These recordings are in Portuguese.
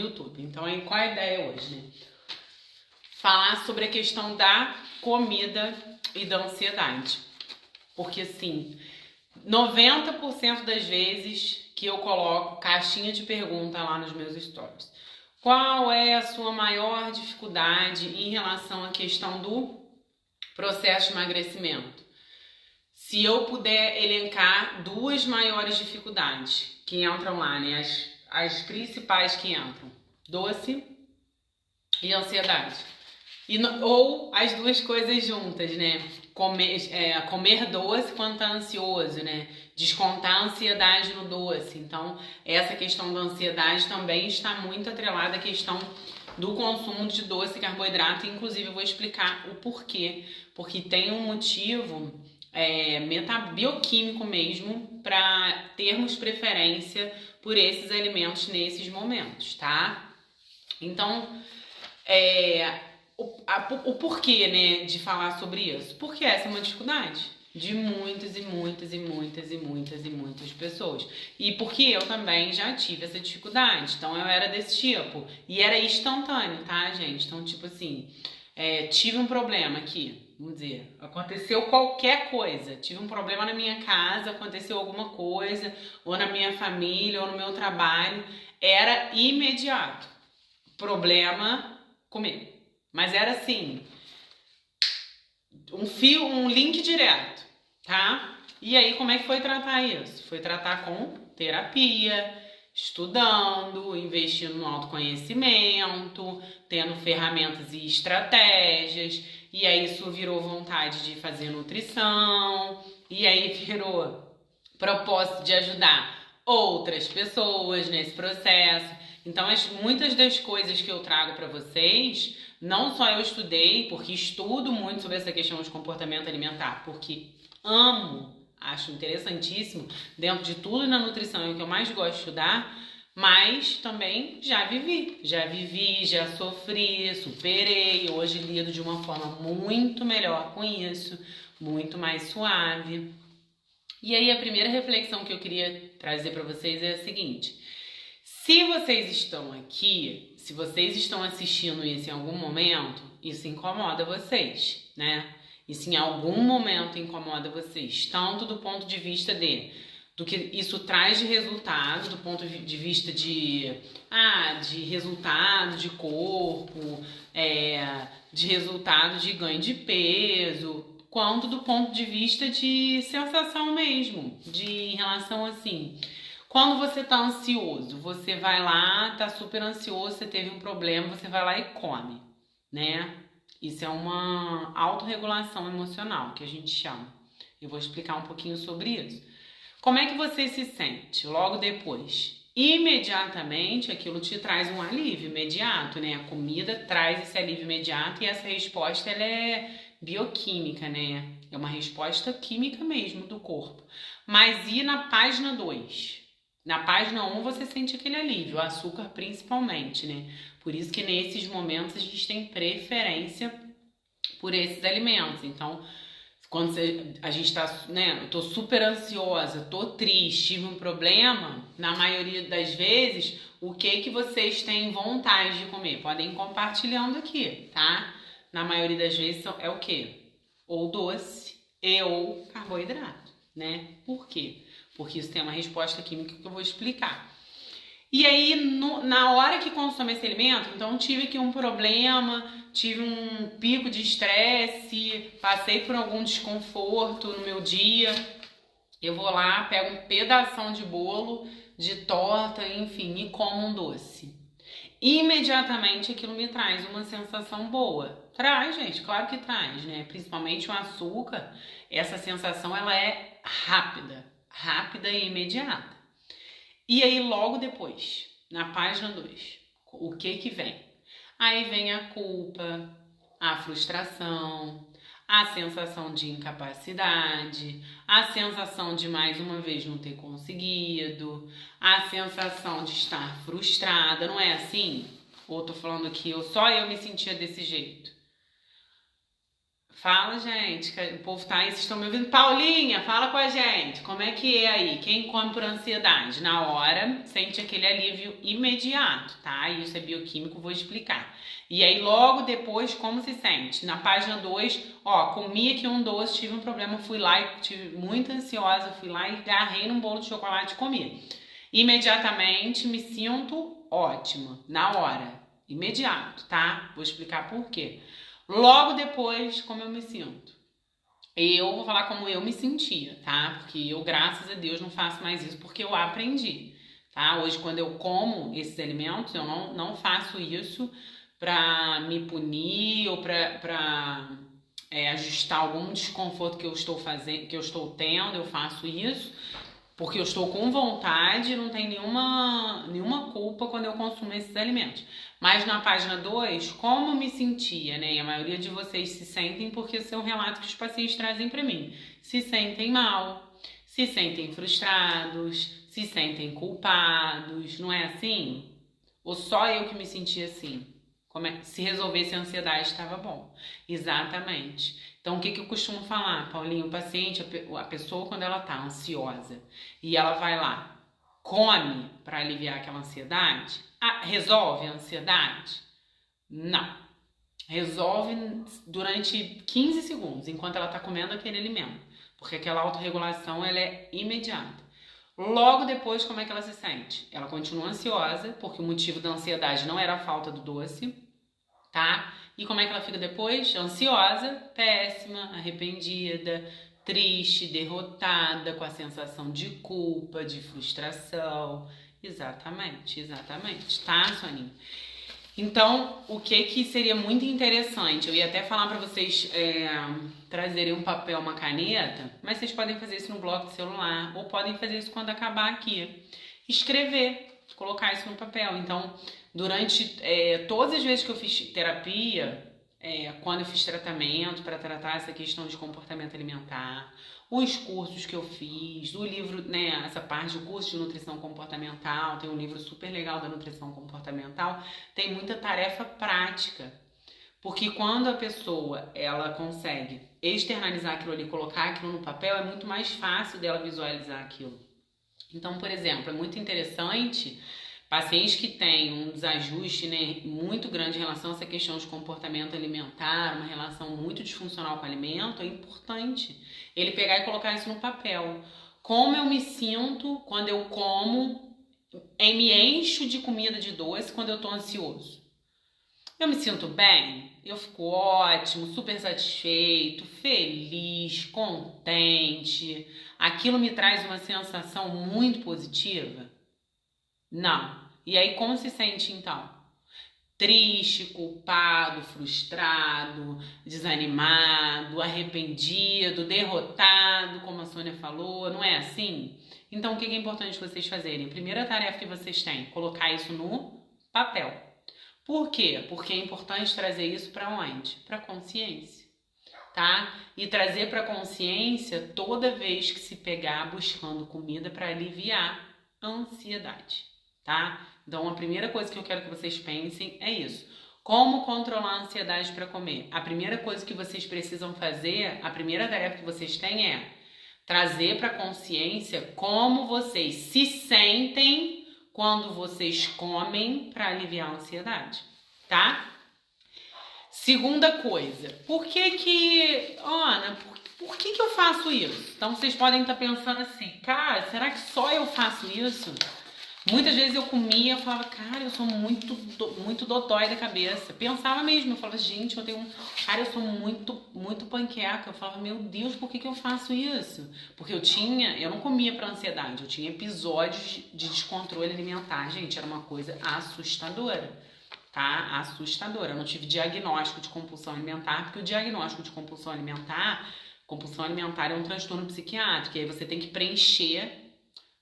comendo tudo. Então, aí, qual é a ideia hoje, né? Falar sobre a questão da comida e da ansiedade. Porque, assim, 90% das vezes que eu coloco caixinha de pergunta lá nos meus stories. Qual é a sua maior dificuldade em relação à questão do processo de emagrecimento? Se eu puder elencar duas maiores dificuldades que entram lá, né? As principais que entram: doce e ansiedade. Ou as duas coisas juntas, né? Comer doce quando tá ansioso, né? Descontar a ansiedade no doce. Então, essa questão da ansiedade também está muito atrelada à questão do consumo de doce e carboidrato. Inclusive, eu vou explicar o porquê. Porque tem um motivo bioquímico mesmo para termos preferência por esses alimentos nesses momentos, tá? Então, o porquê, né, de falar sobre isso? Porque essa é uma dificuldade de muitas pessoas. E porque eu também já tive essa dificuldade. Então, eu era desse tipo. E era instantâneo, tá, gente? Então, tipo assim, tive um problema aqui, vamos dizer, aconteceu qualquer coisa. Tive um problema na minha casa, aconteceu alguma coisa, ou na minha família, ou no meu trabalho. Era imediato. Problema, comer. Mas era assim, um link direto, tá? E aí, como é que foi tratar isso? Foi tratar com terapia, estudando, investindo no autoconhecimento, tendo ferramentas e estratégias. E aí, isso virou vontade de fazer nutrição. E aí, virou propósito de ajudar outras pessoas nesse processo. Então, muitas das coisas que eu trago para vocês, não só eu estudei, porque estudo muito sobre essa questão de comportamento alimentar, porque acho interessantíssimo, dentro de tudo na nutrição é o que eu mais gosto de estudar, mas também já vivi, já sofri, superei, hoje lido de uma forma muito melhor com isso, muito mais suave. E aí a primeira reflexão que eu queria trazer para vocês é a seguinte: se vocês estão aqui, se vocês estão assistindo isso em algum momento, isso incomoda vocês, né? Isso em algum momento incomoda vocês, tanto do ponto de vista do que isso traz de resultado, do ponto de vista de resultado de corpo, de resultado de ganho de peso, quanto do ponto de vista de sensação mesmo, em relação assim. Quando você tá ansioso, você vai lá, tá super ansioso, você teve um problema, você vai lá e come, né? Isso é uma autorregulação emocional, que a gente chama. Eu vou explicar um pouquinho sobre isso. Como é que você se sente logo depois? Imediatamente, aquilo te traz um alívio imediato, né? A comida traz esse alívio imediato e essa resposta, ela é bioquímica, né? É uma resposta química mesmo do corpo. Mas e na página 2? Na página 1 você sente aquele alívio, o açúcar principalmente, né? Por isso que nesses momentos a gente tem preferência por esses alimentos. Então, quando a gente tá, né? Eu tô super ansiosa, tô triste, tive um problema, na maioria das vezes, o que vocês têm vontade de comer? Podem ir compartilhando aqui, tá? Na maioria das vezes é o quê? Ou doce ou carboidrato, né? Por quê? Porque isso tem uma resposta química que eu vou explicar. E aí, na hora que consome esse alimento, então tive aqui um problema, tive um pico de estresse, passei por algum desconforto no meu dia, eu vou lá, pego um pedação de bolo, de torta, enfim, e como um doce. Imediatamente aquilo me traz uma sensação boa. Traz, gente, claro que traz, né? Principalmente o açúcar, essa sensação ela é rápida e imediata. E aí logo depois, na página 2, o que vem? Aí vem a culpa, a frustração, a sensação de incapacidade, a sensação de mais uma vez não ter conseguido, a sensação de estar frustrada, não é assim? Ou tô falando que só eu me sentia desse jeito? Fala, gente, que o povo tá aí, vocês estão me ouvindo? Paulinha, fala com a gente, como é que é aí? Quem come por ansiedade? Na hora, sente aquele alívio imediato, tá? Isso é bioquímico, vou explicar. E aí, logo depois, como se sente? Na página 2, ó, comi aqui um doce, tive um problema, fui lá e tive muito ansiosa, fui lá e agarrei num bolo de chocolate e comi. Imediatamente me sinto ótima, na hora, imediato, tá? Vou explicar por quê. Logo depois, como eu me sinto? Eu vou falar como eu me sentia, tá? Porque eu, graças a Deus, não faço mais isso porque eu aprendi, tá? Hoje, quando eu como esses alimentos, eu não faço isso pra me punir ou pra ajustar algum desconforto que eu estou fazendo, que eu estou tendo, eu faço isso porque eu estou com vontade, não tem nenhuma culpa quando eu consumo esses alimentos. Mas na página 2, como me sentia, né? E a maioria de vocês se sentem porque esse é um relato que os pacientes trazem para mim. Se sentem mal, se sentem frustrados, se sentem culpados, não é assim? Ou só eu que me sentia assim? Se resolvesse a ansiedade estava bom. Exatamente. Então, o que eu costumo falar, Paulinho? O paciente, a pessoa, quando ela tá ansiosa e ela vai lá, come para aliviar aquela ansiedade, resolve a ansiedade? Não. Resolve durante 15 segundos, enquanto ela tá comendo aquele alimento. Porque aquela autorregulação, ela é imediata. Logo depois, como é que ela se sente? Ela continua ansiosa, porque o motivo da ansiedade não era a falta do doce, tá? E como é que ela fica depois? Ansiosa, péssima, arrependida, triste, derrotada, com a sensação de culpa, de frustração. Exatamente, tá, Soninha? Então, o que seria muito interessante? Eu ia até falar para vocês trazerem um papel, uma caneta, mas vocês podem fazer isso no bloco de celular, ou podem fazer isso quando acabar aqui. Escrever, colocar isso no papel. Então, durante todas as vezes que eu fiz terapia, quando eu fiz tratamento para tratar essa questão de comportamento alimentar, os cursos que eu fiz, o livro, né, essa parte do curso de nutrição comportamental, tem um livro super legal da nutrição comportamental, tem muita tarefa prática. Porque quando a pessoa, ela consegue externalizar aquilo ali, colocar aquilo no papel, é muito mais fácil dela visualizar aquilo. Então, por exemplo, é muito interessante pacientes que têm um desajuste, né, muito grande em relação a essa questão de comportamento alimentar, uma relação muito disfuncional com o alimento, é importante ele pegar e colocar isso no papel. Como eu me sinto quando eu como, me encho de comida de doce quando eu tô ansioso? Eu me sinto bem, eu fico ótimo, super satisfeito, feliz, contente. Aquilo me traz uma sensação muito positiva? Não. E aí como se sente então? Triste, culpado, frustrado, desanimado, arrependido, derrotado, como a Sônia falou, não é assim? Então o que é importante vocês fazerem? Primeira tarefa que vocês têm, colocar isso no papel. Por quê? Porque é importante trazer isso para onde? Para a consciência, tá? E trazer para a consciência toda vez que se pegar buscando comida para aliviar a ansiedade, tá? Então, a primeira coisa que eu quero que vocês pensem é isso. Como controlar a ansiedade para comer? A primeira coisa que vocês precisam fazer, a primeira tarefa que vocês têm é trazer para a consciência como vocês se sentem quando vocês comem para aliviar a ansiedade, tá? Segunda coisa, Ana, por que eu faço isso? Então vocês podem estar pensando assim, cara, será que só eu faço isso? Muitas vezes eu comia e falava, cara, eu sou muito dodói da cabeça. Pensava mesmo, eu falava, gente, eu sou muito panqueca. Eu falava, meu Deus, por que eu faço isso? Porque eu não comia pra ansiedade, eu tinha episódios de descontrole alimentar. Gente, era uma coisa assustadora, tá? Assustadora. Eu não tive diagnóstico de compulsão alimentar, porque o diagnóstico de compulsão alimentar é um transtorno psiquiátrico, e aí você tem que preencher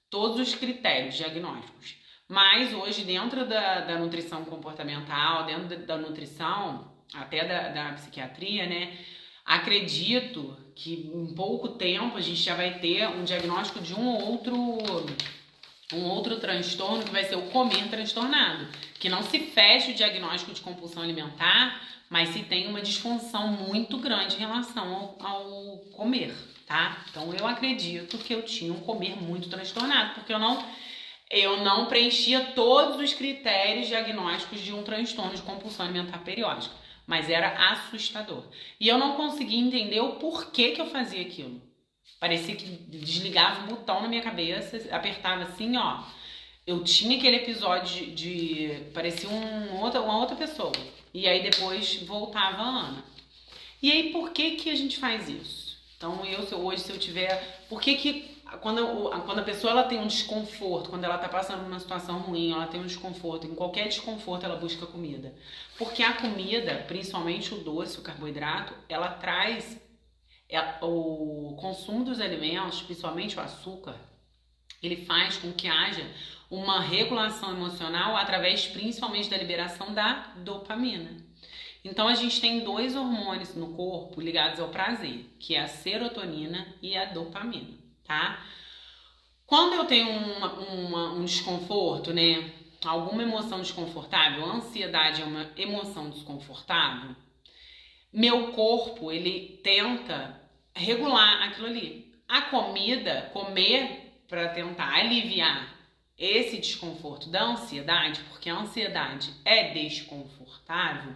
todos os critérios diagnósticos. Mas hoje, dentro da nutrição comportamental, dentro da nutrição, até da psiquiatria, né? Acredito que em pouco tempo a gente já vai ter um diagnóstico de um ou outro um outro transtorno que vai ser o comer transtornado, que não se fecha o diagnóstico de compulsão alimentar, mas se tem uma disfunção muito grande em relação ao comer, tá? Então eu acredito que eu tinha um comer muito transtornado, porque eu não preenchia todos os critérios diagnósticos de um transtorno de compulsão alimentar periódica, mas era assustador. E eu não conseguia entender o porquê que eu fazia aquilo. Parecia que desligava um botão na minha cabeça, apertava assim, ó. Eu tinha aquele episódio parecia uma outra pessoa. E aí depois voltava a Ana. E aí por que a gente faz isso? Então hoje se eu tiver... Por que quando a pessoa ela tem um desconforto, quando ela tá passando por uma situação ruim, ela tem um desconforto, em qualquer desconforto ela busca comida? Porque a comida, principalmente o doce, o carboidrato, ela traz... o consumo dos alimentos, principalmente o açúcar, ele faz com que haja uma regulação emocional através principalmente da liberação da dopamina. Então a gente tem dois hormônios no corpo ligados ao prazer, que é a serotonina e a dopamina, tá? Quando eu tenho um desconforto, né, alguma emoção desconfortável, a ansiedade é uma emoção desconfortável, meu corpo, ele tenta regular aquilo ali. A comida, comer para tentar aliviar esse desconforto da ansiedade, porque a ansiedade é desconfortável,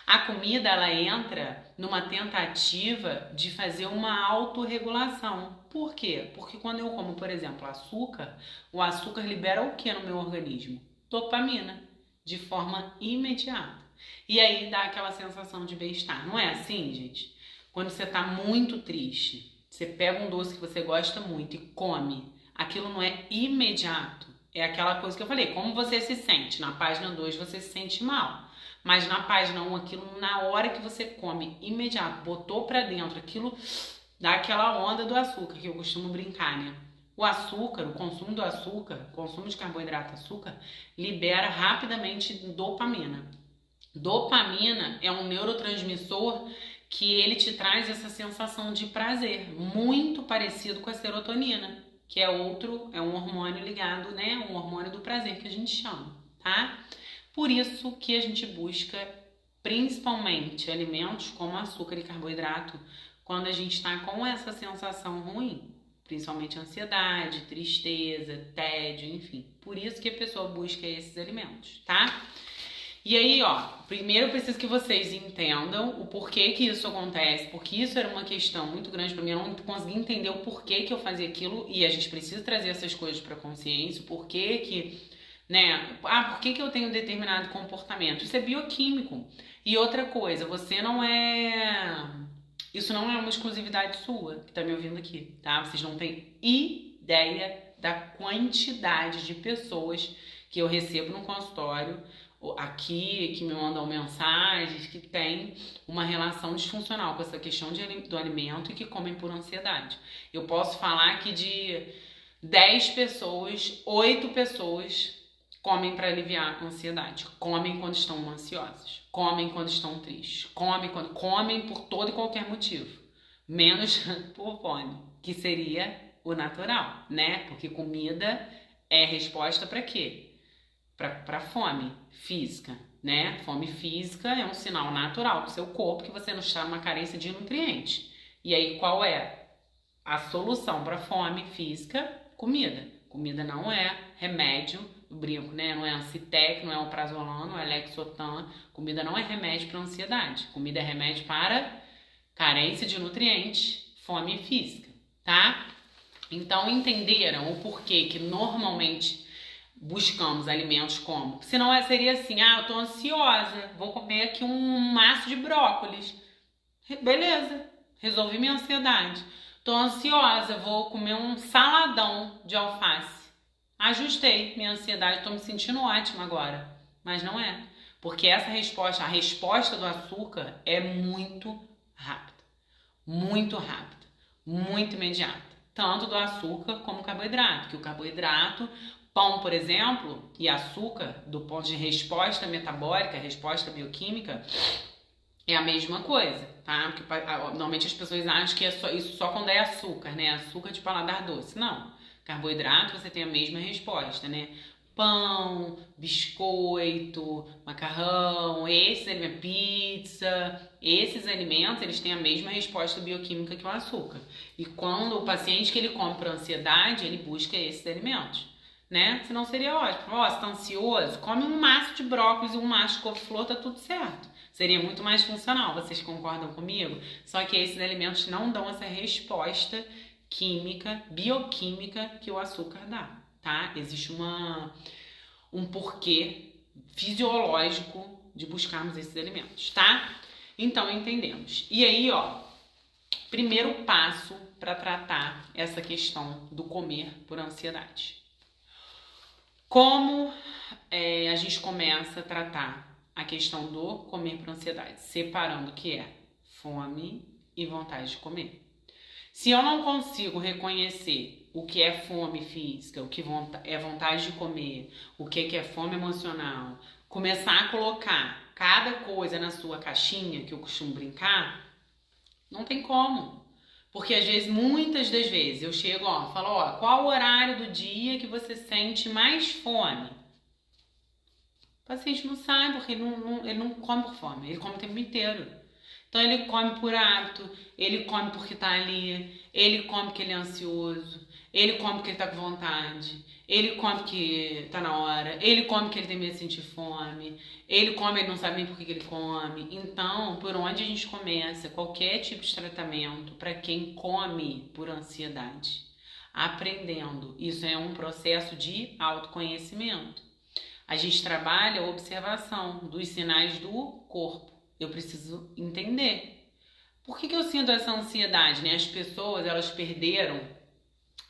a comida ela entra numa tentativa de fazer uma autorregulação. Por quê? Porque quando eu como, por exemplo, açúcar, o açúcar libera o que no meu organismo? Dopamina, de forma imediata. E aí dá aquela sensação de bem-estar. Não é assim, gente? Quando você tá muito triste, você pega um doce que você gosta muito e come, aquilo não é imediato. É aquela coisa que eu falei, como você se sente? Na página 2 você se sente mal. Mas na página 1, aquilo na hora que você come, imediato, botou pra dentro, aquilo dá aquela onda do açúcar, que eu costumo brincar, né? O açúcar, o consumo do açúcar, o consumo de carboidrato, açúcar, libera rapidamente dopamina. Dopamina é um neurotransmissor que ele te traz essa sensação de prazer, muito parecido com a serotonina, que é um hormônio ligado, né? Um hormônio do prazer que a gente chama, tá? Por isso que a gente busca principalmente alimentos como açúcar e carboidrato quando a gente está com essa sensação ruim, principalmente ansiedade, tristeza, tédio, enfim. Por isso que a pessoa busca esses alimentos, tá? E aí, ó, primeiro eu preciso que vocês entendam o porquê que isso acontece, porque isso era uma questão muito grande para mim, eu não consegui entender o porquê que eu fazia aquilo, e a gente precisa trazer essas coisas para consciência, o porquê que, né, por que eu tenho determinado comportamento? Isso é bioquímico. E outra coisa, isso não é uma exclusividade sua, que tá me ouvindo aqui, tá? Vocês não têm ideia da quantidade de pessoas que eu recebo no consultório, aqui, que me mandam mensagens, que tem uma relação disfuncional com essa questão do alimento e que comem por ansiedade. Eu posso falar que de 10 pessoas, 8 pessoas comem para aliviar a ansiedade, comem quando estão ansiosas, comem quando estão tristes, comem por todo e qualquer motivo, menos por fome, que seria o natural, né? Porque comida é resposta para quê? Para fome física, né? Fome física é um sinal natural do seu corpo que você não está numa carência de nutrientes. E aí qual é a solução para fome física? Comida. Comida não é remédio, eu brinco, né? Não é Ancitec, não é Alprazolam, não é Lexotan. Comida não é remédio para ansiedade. Comida é remédio para carência de nutrientes, fome física, tá? Então entenderam o porquê que normalmente buscamos alimentos como? Senão seria assim, eu tô ansiosa, vou comer aqui um maço de brócolis. Beleza, resolvi minha ansiedade. Tô ansiosa, vou comer um saladão de alface. Ajustei minha ansiedade, tô me sentindo ótima agora. Mas não é. Porque a resposta do açúcar é muito rápida. Muito rápida. Muito imediata. Tanto do açúcar como do carboidrato. Que o carboidrato, pão, por exemplo, e açúcar, do ponto de resposta metabólica, resposta bioquímica, é a mesma coisa, tá? Porque normalmente as pessoas acham que isso só quando é açúcar, né? Açúcar de paladar doce. Não. Carboidrato, você tem a mesma resposta, né? Pão, biscoito, macarrão, pizza, esses alimentos, eles têm a mesma resposta bioquímica que o açúcar. E quando o paciente que ele come para ansiedade, ele busca esses alimentos, né? Senão seria ótimo. Ó, você tá ansioso? Come um maço de brócolis e um maço de couve-flor, tá tudo certo. Seria muito mais funcional, vocês concordam comigo? Só que esses alimentos não dão essa resposta química, bioquímica que o açúcar dá, tá? Existe um porquê fisiológico de buscarmos esses alimentos, tá? Então, entendemos. E aí, ó, primeiro passo para tratar essa questão do comer por ansiedade. Como a gente começa a tratar a questão do comer por ansiedade? Separando o que é fome e vontade de comer. Se eu não consigo reconhecer o que é fome física, o que é vontade de comer, o que é fome emocional, começar a colocar cada coisa na sua caixinha, que eu costumo brincar, não tem como. Porque às vezes, muitas das vezes, eu chego, falo, qual o horário do dia que você sente mais fome? O paciente não sabe, porque ele não come por fome, ele come o tempo inteiro. Então ele come por hábito, ele come porque tá ali, ele come porque ele é ansioso, ele come porque ele tá com vontade, ele come porque tá na hora, ele come porque ele tem medo de sentir fome, ele come, ele não sabe nem por que ele come. Então, por onde a gente começa qualquer tipo de tratamento para quem come por ansiedade? Aprendendo. Isso é um processo de autoconhecimento. A gente trabalha a observação dos sinais do corpo. Eu preciso entender. Por que eu sinto essa ansiedade, né? As pessoas, elas perderam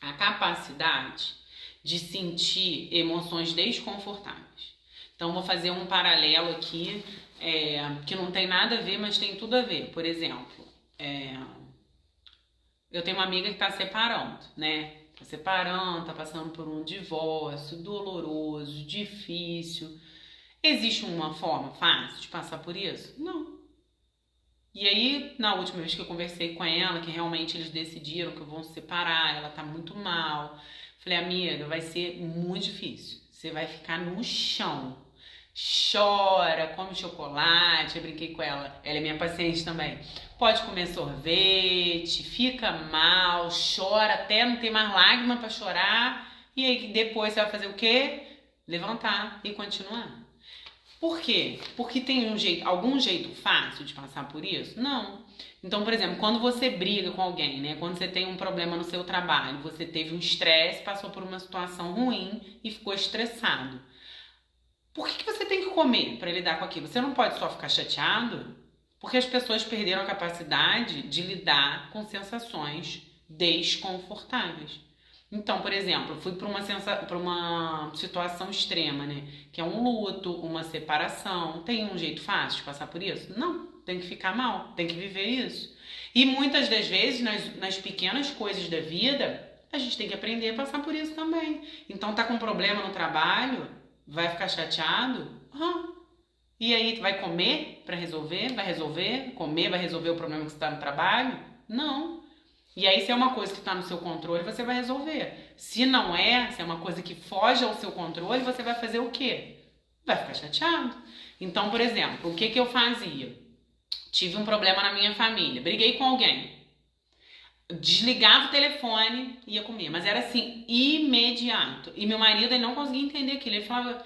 a capacidade de sentir emoções desconfortáveis. Então, vou fazer um paralelo aqui, que não tem nada a ver, mas tem tudo a ver. Por exemplo, eu tenho uma amiga que está separando, né? Está separando, está passando por um divórcio doloroso, difícil. Existe uma forma fácil de passar por isso? Não. E aí, na última vez que eu conversei com ela, que realmente eles decidiram que vão se separar, ela tá muito mal. Falei, amiga, vai ser muito difícil. Você vai ficar no chão. Chora, come chocolate. Eu brinquei com ela. Ela é minha paciente também. Pode comer sorvete, fica mal, chora até não ter mais lágrima pra chorar. E aí depois você vai fazer o quê? Levantar e continuar. Por quê? Porque tem algum jeito fácil de passar por isso? Não. Então, por exemplo, quando você briga com alguém, né? Quando você tem um problema no seu trabalho, você teve um estresse, passou por uma situação ruim e ficou estressado. Por que você tem que comer para lidar com aquilo? Você não pode só ficar chateado? Porque as pessoas perderam a capacidade de lidar com sensações desconfortáveis. Então, por exemplo, eu fui para uma situação extrema, né? Que é um luto, uma separação. Tem um jeito fácil de passar por isso? Não. Tem que ficar mal, tem que viver isso. E muitas das vezes, nas pequenas coisas da vida, a gente tem que aprender a passar por isso também. Então, tá com problema no trabalho, vai ficar chateado? E aí, vai comer para resolver? Vai resolver? Comer vai resolver o problema que você tá no trabalho? Não. E aí, se é uma coisa que está no seu controle, você vai resolver. Se não é, se é uma coisa que foge ao seu controle, você vai fazer o quê? Vai ficar chateado. Então, por exemplo, o que eu fazia? Tive um problema na minha família, briguei com alguém. Desligava o telefone e ia comer. Mas era assim, imediato. E meu marido, ele não conseguia entender aquilo. Ele falava,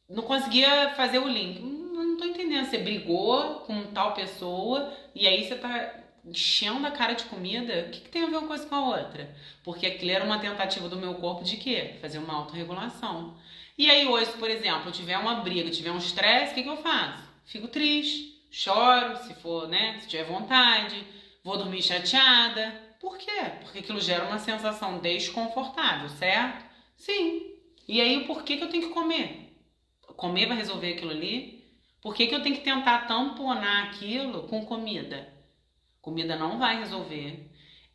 não conseguia fazer o link. Não tô entendendo. Você brigou com tal pessoa e aí você tá enchendo a cara de comida, o que tem a ver uma coisa com a outra? Porque aquilo era uma tentativa do meu corpo de quê? Fazer uma autorregulação. E aí hoje, por exemplo, eu tiver uma briga, tiver um estresse, o que eu faço? Fico triste, choro, se for, né? Se tiver vontade, vou dormir chateada. Por quê? Porque aquilo gera uma sensação desconfortável, certo? Sim. E aí, por que eu tenho que comer? Comer vai resolver aquilo ali? Por que eu tenho que tentar tamponar aquilo com comida? Comida não vai resolver.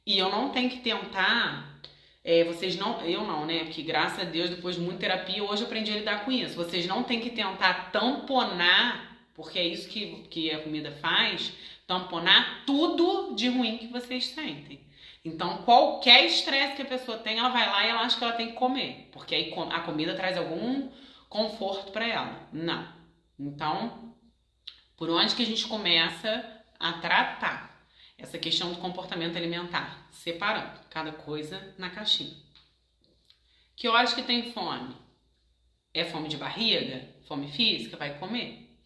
E eu não tenho que tentar... eu não, né? Porque graças a Deus, depois de muita terapia, hoje eu aprendi a lidar com isso. Vocês não têm que tentar tamponar, porque é isso que a comida faz, tamponar tudo de ruim que vocês sentem. Então, qualquer estresse que a pessoa tem, ela vai lá e ela acha que ela tem que comer, porque aí a comida traz algum conforto para ela. Não. Então, por onde que a gente começa a tratar essa questão do comportamento alimentar? Separando cada coisa na caixinha. Que horas que tem fome? É fome de barriga? Fome física? Vai comer.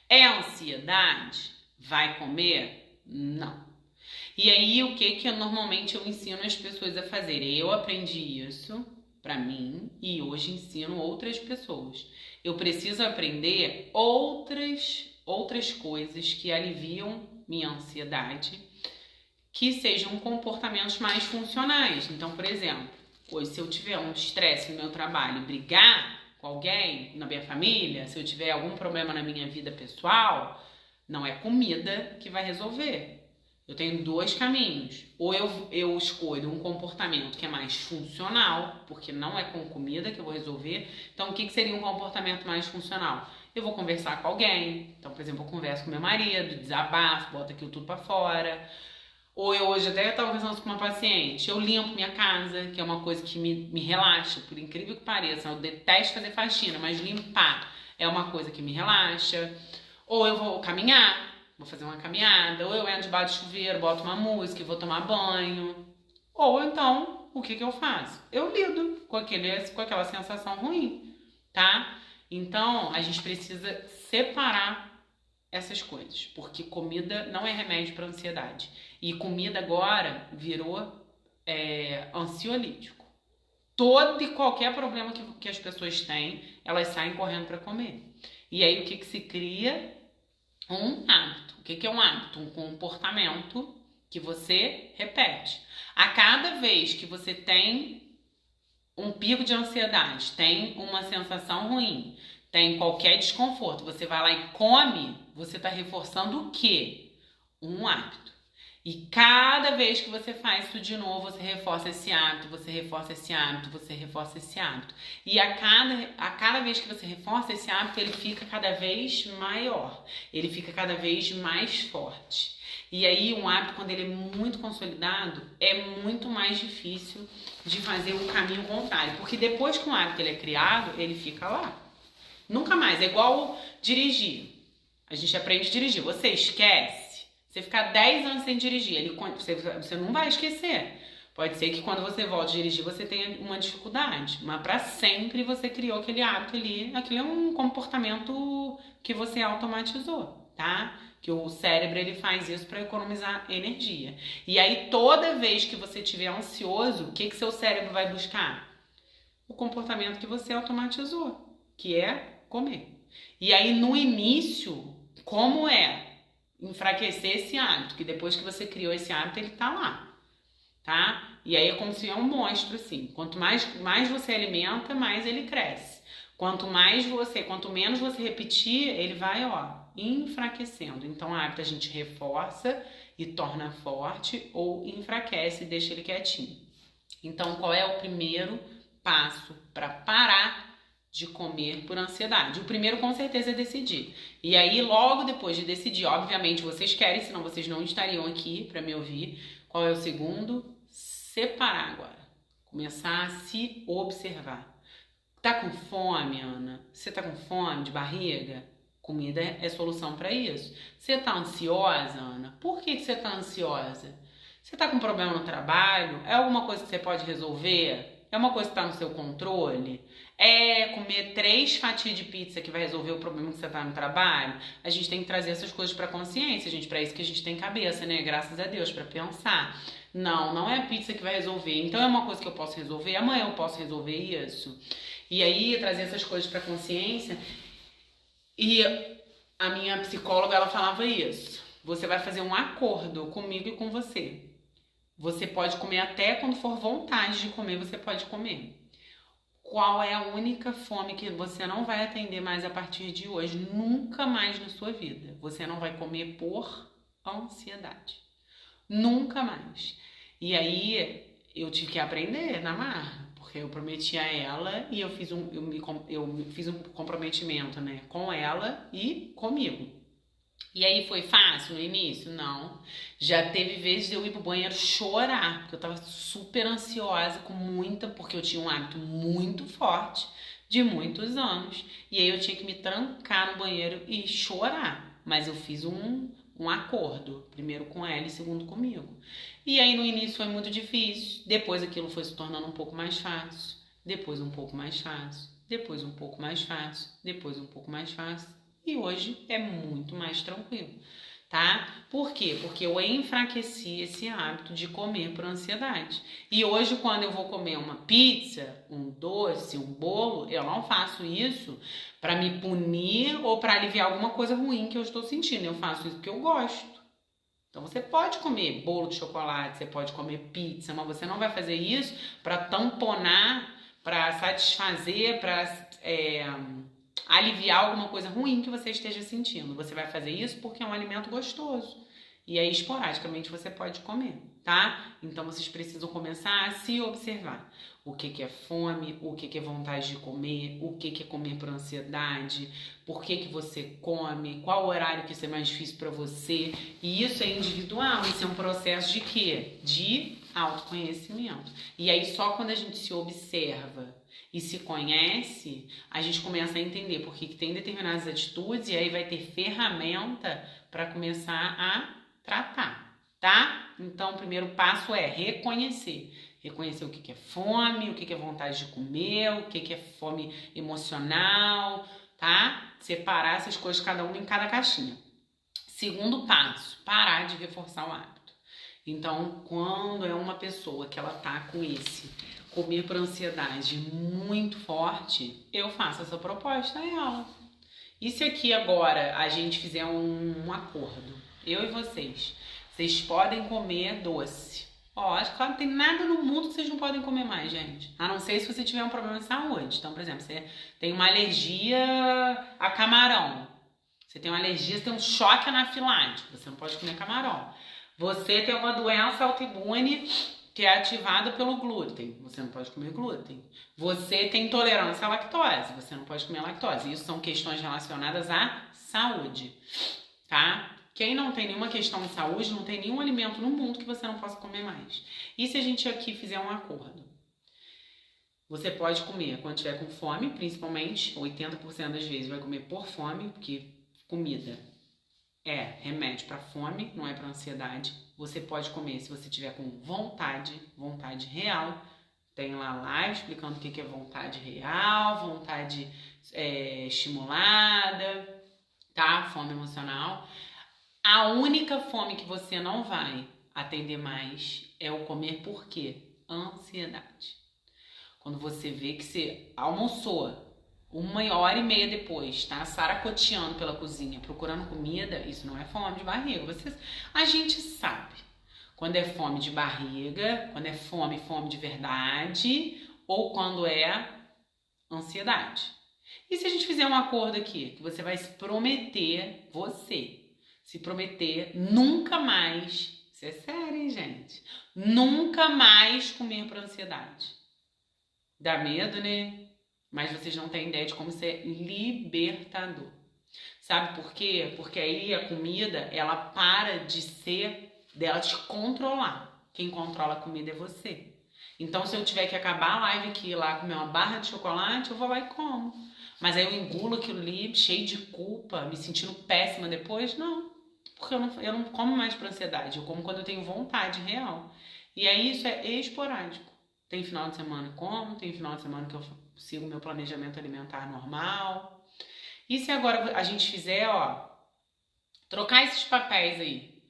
É ansiedade? Vai comer? Não. E aí, o que normalmente eu ensino as pessoas a fazerem? Eu aprendi isso pra mim e hoje ensino outras pessoas. Eu preciso aprender outras coisas que aliviam minha ansiedade, que sejam comportamentos mais funcionais. Então, por exemplo, hoje se eu tiver um estresse no meu trabalho, brigar com alguém na minha família, se eu tiver algum problema na minha vida pessoal, não é comida que vai resolver. Eu tenho dois caminhos. Ou eu escolho um comportamento que é mais funcional, porque não é com comida que eu vou resolver. Então, o que seria um comportamento mais funcional? Eu vou conversar com alguém. Então, por exemplo, eu converso com meu marido, desabafo, boto aquilo tudo pra fora. Ou eu hoje até estava conversando com uma paciente, eu limpo minha casa, que é uma coisa que me relaxa, por incrível que pareça. Eu detesto fazer faxina, mas limpar é uma coisa que me relaxa. Ou eu vou caminhar. Vou fazer uma caminhada, ou eu entro debaixo do chuveiro, boto uma música e vou tomar banho. Ou então, o que eu faço? Eu lido com aquela sensação ruim, tá? Então, a gente precisa separar essas coisas, porque comida não é remédio para ansiedade. E comida agora virou ansiolítico. Todo e qualquer problema que as pessoas têm, elas saem correndo para comer. E aí, o que se cria? Um hábito. O que é um hábito? Um comportamento que você repete. A cada vez que você tem um pico de ansiedade, tem uma sensação ruim, tem qualquer desconforto, você vai lá e come, você está reforçando o quê? Um hábito. E cada vez que você faz isso de novo, você reforça esse hábito, você reforça esse hábito, você reforça esse hábito. E a cada vez que você reforça esse hábito, ele fica cada vez maior, ele fica cada vez mais forte. E aí, um hábito, quando ele é muito consolidado, é muito mais difícil de fazer um caminho contrário. Porque depois que um hábito ele é criado, ele fica lá. Nunca mais. É igual dirigir. A gente aprende a dirigir. Você esquece. Você ficar 10 anos sem dirigir, você não vai esquecer. Pode ser que quando você volte a dirigir, você tenha uma dificuldade. Mas para sempre você criou aquele hábito ali. Aquilo é um comportamento que você automatizou, tá? Que o cérebro ele faz isso para economizar energia. E aí toda vez que você estiver ansioso, o que seu cérebro vai buscar? O comportamento que você automatizou, que é comer. E aí no início, como é enfraquecer esse hábito? Que depois que você criou esse hábito, ele tá lá, tá? E aí é como se é um monstro, assim. Quanto mais você alimenta, mais ele cresce. Quanto menos você repetir, ele vai, enfraquecendo. Então, o hábito a gente reforça e torna forte, ou enfraquece e deixa ele quietinho. Então, qual é o primeiro passo para parar de comer por ansiedade? O primeiro, com certeza, é decidir. E aí, logo depois de decidir, obviamente vocês querem, senão vocês não estariam aqui para me ouvir. Qual é o segundo? Separar agora. Começar a se observar. Tá com fome, Ana? Você tá com fome de barriga? Comida é solução para isso. Você tá ansiosa, Ana? Por que você tá ansiosa? Você tá com problema no trabalho? É alguma coisa que você pode resolver? É uma coisa que tá no seu controle? É comer 3 fatias de pizza que vai resolver o problema que você tá no trabalho? A gente tem que trazer essas coisas pra consciência, gente. Pra isso que a gente tem cabeça, né? Graças a Deus, pra pensar. Não é a pizza que vai resolver. Então é uma coisa que eu posso resolver. Amanhã eu posso resolver isso. E aí, trazer essas coisas pra consciência. E a minha psicóloga, ela falava isso. Você vai fazer um acordo comigo e com você. Você pode comer até quando for vontade de comer, você pode comer. Qual é a única fome que você não vai atender mais a partir de hoje? Nunca mais na sua vida. Você não vai comer por ansiedade. Nunca mais. E aí, eu tive que aprender na marra. Porque eu prometi a ela e eu fiz um comprometimento, né? Com ela e comigo. E aí foi fácil no início? Não. Já teve vezes de eu ir pro banheiro chorar, porque eu tava super ansiosa, porque eu tinha um hábito muito forte de muitos anos. E aí eu tinha que me trancar no banheiro e chorar. Mas eu fiz um acordo, primeiro com ela e segundo comigo. E aí no início foi muito difícil, depois aquilo foi se tornando um pouco mais fácil, depois um pouco mais fácil, depois um pouco mais fácil, depois um pouco mais fácil. E hoje é muito mais tranquilo, tá? Por quê? Porque eu enfraqueci esse hábito de comer por ansiedade. E hoje, quando eu vou comer uma pizza, um doce, um bolo, eu não faço isso para me punir ou para aliviar alguma coisa ruim que eu estou sentindo. Eu faço isso porque eu gosto. Então você pode comer bolo de chocolate, você pode comer pizza, mas você não vai fazer isso para tamponar, para satisfazer, para aliviar alguma coisa ruim que você esteja sentindo. Você vai fazer isso porque é um alimento gostoso. E aí, esporadicamente, você pode comer, tá? Então, vocês precisam começar a se observar. O que é fome, o que é vontade de comer, o que é comer por ansiedade, por que você come, qual horário que isso é mais difícil para você. E isso é individual, isso é um processo de quê? De autoconhecimento. E aí, só quando a gente se observa e se conhece, a gente começa a entender por que tem determinadas atitudes e aí vai ter ferramenta para começar a tratar, tá? Então, o primeiro passo é reconhecer. Reconhecer o que é fome, o que é vontade de comer, o que é fome emocional, tá? Separar essas coisas, cada uma em cada caixinha. Segundo passo, parar de reforçar o hábito. Então, quando é uma pessoa que ela tá com esse comer por ansiedade muito forte, eu faço essa proposta a ela. E se aqui agora a gente fizer um acordo, eu e vocês podem comer doce. Ó, acho que claro, não tem nada no mundo que vocês não podem comer mais, gente. A não ser se você tiver um problema de saúde. Então, por exemplo, você tem uma alergia a camarão. Você tem uma alergia, você tem um choque anafilático. Você não pode comer camarão. Você tem uma doença autoimune que é ativada pelo glúten. Você não pode comer glúten. Você tem intolerância à lactose. Você não pode comer lactose. Isso são questões relacionadas à saúde, tá? Quem não tem nenhuma questão de saúde, não tem nenhum alimento no mundo que você não possa comer mais. E se a gente aqui fizer um acordo? Você pode comer quando estiver com fome, principalmente, 80% das vezes vai comer por fome, porque comida é remédio para fome, não é para ansiedade. Você pode comer se você tiver com vontade real. Tem lá live explicando o que é vontade real, vontade estimulada, tá? Fome emocional. A única fome que você não vai atender mais é o comer por quê? Ansiedade. Quando você vê que você almoçou 1 hora e meia depois, tá saracoteando pela cozinha, procurando comida, isso não é fome de barriga. A gente sabe quando é fome de barriga, quando é fome de verdade, ou quando é ansiedade. E se a gente fizer um acordo aqui, que você vai se prometer, se prometer nunca mais, isso é sério, hein, gente? Nunca mais comer por ansiedade. Dá medo, né? Mas vocês não têm ideia de como isso é libertador. Sabe por quê? Porque aí a comida, ela para dela te controlar. Quem controla a comida é você. Então, se eu tiver que acabar a live aqui, ir lá comer uma barra de chocolate, eu vou lá e como. Mas aí eu engulo aquilo ali, cheio de culpa, me sentindo péssima depois? Não. Porque eu não como mais por ansiedade. Eu como quando eu tenho vontade real. E aí isso é esporádico. Tem final de semana que como, tem final de semana que eu sigo meu planejamento alimentar normal. E se agora a gente fizer, trocar esses papéis aí?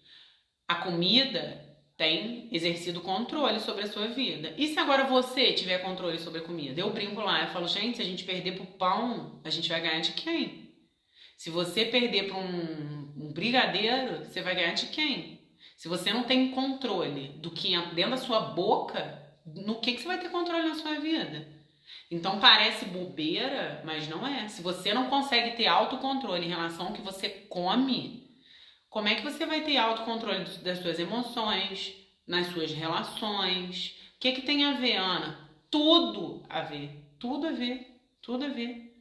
A comida tem exercido controle sobre a sua vida. E se agora você tiver controle sobre a comida? Eu brinco lá, eu falo, gente, se a gente perder pro pão, a gente vai ganhar de quem? Se você perder para um brigadeiro, você vai ganhar de quem? Se você não tem controle do que entra dentro da sua boca, no que você vai ter controle na sua vida? Então parece bobeira, mas não é. Se você não consegue ter autocontrole em relação ao que você come, como é que você vai ter autocontrole das suas emoções, nas suas relações? O que tem a ver, Ana? Tudo a ver. Tudo a ver. Tudo a ver.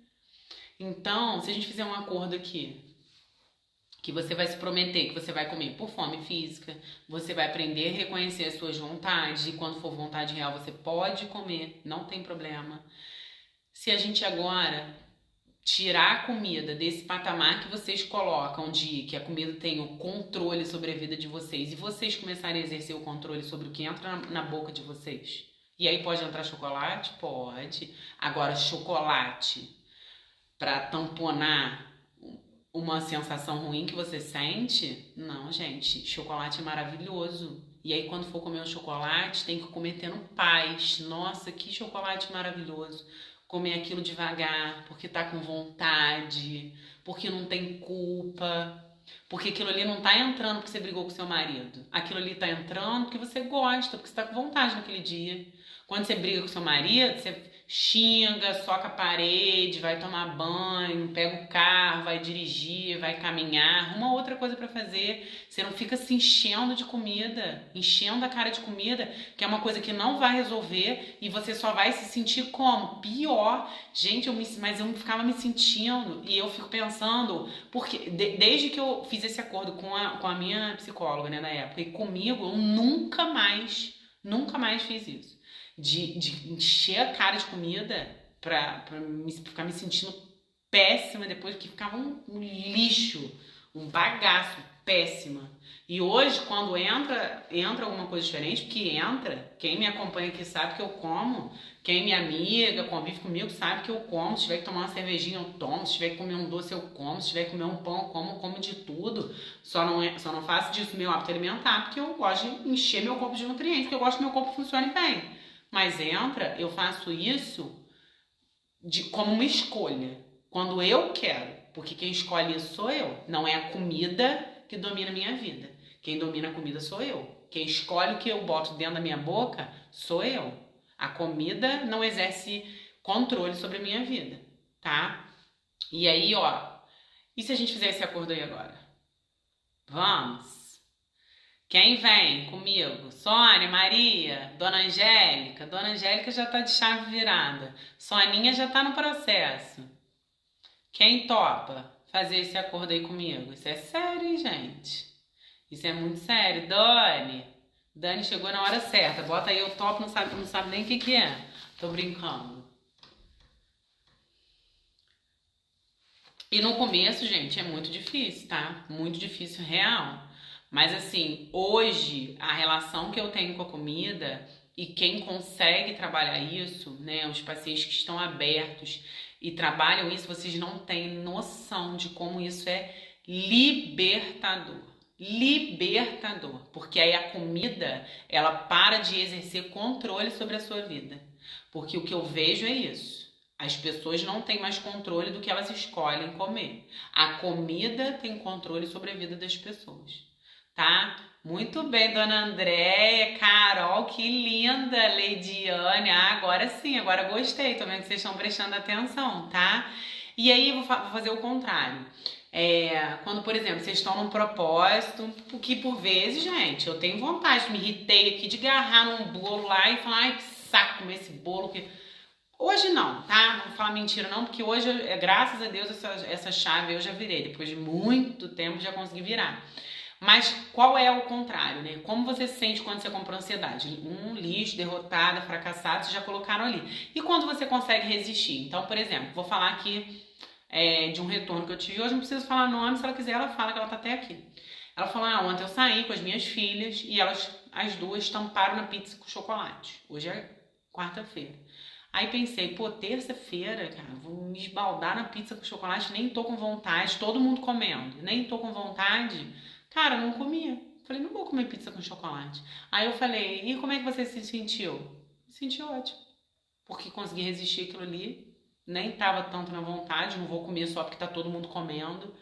Então, se a gente fizer um acordo aqui, que você vai se prometer que você vai comer por fome física, você vai aprender a reconhecer as suas vontades e quando for vontade real você pode comer, não tem problema. Se a gente agora tirar a comida desse patamar que vocês colocam de que a comida tem o controle sobre a vida de vocês e vocês começarem a exercer o controle sobre o que entra na boca de vocês, e aí pode entrar chocolate? Pode. Agora, chocolate para tamponar uma sensação ruim que você sente? Não, gente. Chocolate é maravilhoso. E aí, quando for comer um chocolate, tem que comer tendo paz. Nossa, que chocolate maravilhoso. Comer aquilo devagar, porque tá com vontade, porque não tem culpa, porque aquilo ali não tá entrando porque você brigou com seu marido. Aquilo ali tá entrando porque você gosta, porque você tá com vontade naquele dia. Quando você briga com seu marido, você xinga, soca a parede, vai tomar banho, pega o carro, vai dirigir, vai caminhar, arruma outra coisa pra fazer. Você não fica se enchendo de comida, enchendo a cara de comida, que é uma coisa que não vai resolver e você só vai se sentir como? Pior. Gente, mas eu ficava me sentindo e eu fico pensando, porque desde que eu fiz esse acordo com a minha psicóloga, né, na época, e comigo, eu nunca mais fiz isso. De encher a cara de comida pra ficar me sentindo péssima depois, que ficava um lixo, um bagaço, péssima. E hoje, quando entra alguma coisa diferente, porque entra, quem me acompanha aqui sabe que eu como, quem é minha amiga, convive comigo, sabe que eu como, se tiver que tomar uma cervejinha eu tomo, se tiver que comer um doce eu como, se tiver que comer um pão eu como de tudo, só não faço disso meu hábito alimentar, porque eu gosto de encher meu corpo de nutrientes, porque eu gosto que meu corpo funcione bem. Mas eu faço isso como uma escolha, quando eu quero, porque quem escolhe isso sou eu, não é a comida que domina a minha vida. Quem domina a comida sou eu. Quem escolhe o que eu boto dentro da minha boca sou eu. A comida não exerce controle sobre a minha vida, tá? E aí, e se a gente fizer esse acordo aí agora? Vamos! Quem vem comigo? Sônia, Maria, Dona Angélica. Dona Angélica já tá de chave virada. Soninha já tá no processo. Quem topa fazer esse acordo aí comigo? Isso é sério, hein, gente? Isso é muito sério. Dani chegou na hora certa. Bota aí o topo, não sabe nem o que é. Tô brincando. E no começo, gente, é muito difícil, tá? Muito difícil, real. Mas assim, hoje, a relação que eu tenho com a comida e quem consegue trabalhar isso, né? Os pacientes que estão abertos e trabalham isso, vocês não têm noção de como isso é libertador. Libertador. Porque aí a comida, ela para de exercer controle sobre a sua vida. Porque o que eu vejo é isso. As pessoas não têm mais controle do que elas escolhem comer. A comida tem controle sobre a vida das pessoas. Tá? Muito bem, Dona Andréia, Carol, que linda, Leidiane. Agora sim, agora gostei. Tô vendo que vocês estão prestando atenção, tá? E aí, vou fazer o contrário. Quando, por exemplo, vocês estão num propósito, que por vezes, gente, eu tenho vontade, me irritei aqui de agarrar num bolo lá e falar, ai, que saco comer esse bolo. Hoje não, tá? Não vou falar mentira não, porque hoje, graças a Deus, essa chave eu já virei. Depois de muito tempo, já consegui virar. Mas qual é o contrário, né? Como você se sente quando você compra ansiedade? Um lixo, derrotada, fracassado, vocês já colocaram ali. E quando você consegue resistir? Então, por exemplo, vou falar aqui de um retorno que eu tive hoje, não preciso falar nome, se ela quiser ela fala que ela tá até aqui. Ela falou, ontem eu saí com as minhas filhas e as duas tamparam na pizza com chocolate. Hoje é quarta-feira. Aí pensei, terça-feira, cara, vou me esbaldar na pizza com chocolate, nem tô com vontade, todo mundo comendo, nem tô com vontade. Cara, eu não comia. Falei, não vou comer pizza com chocolate. Aí eu falei, e como é que você se sentiu? Me senti ótimo. Porque consegui resistir aquilo ali. Nem tava tanto na vontade, não vou comer só porque tá todo mundo comendo.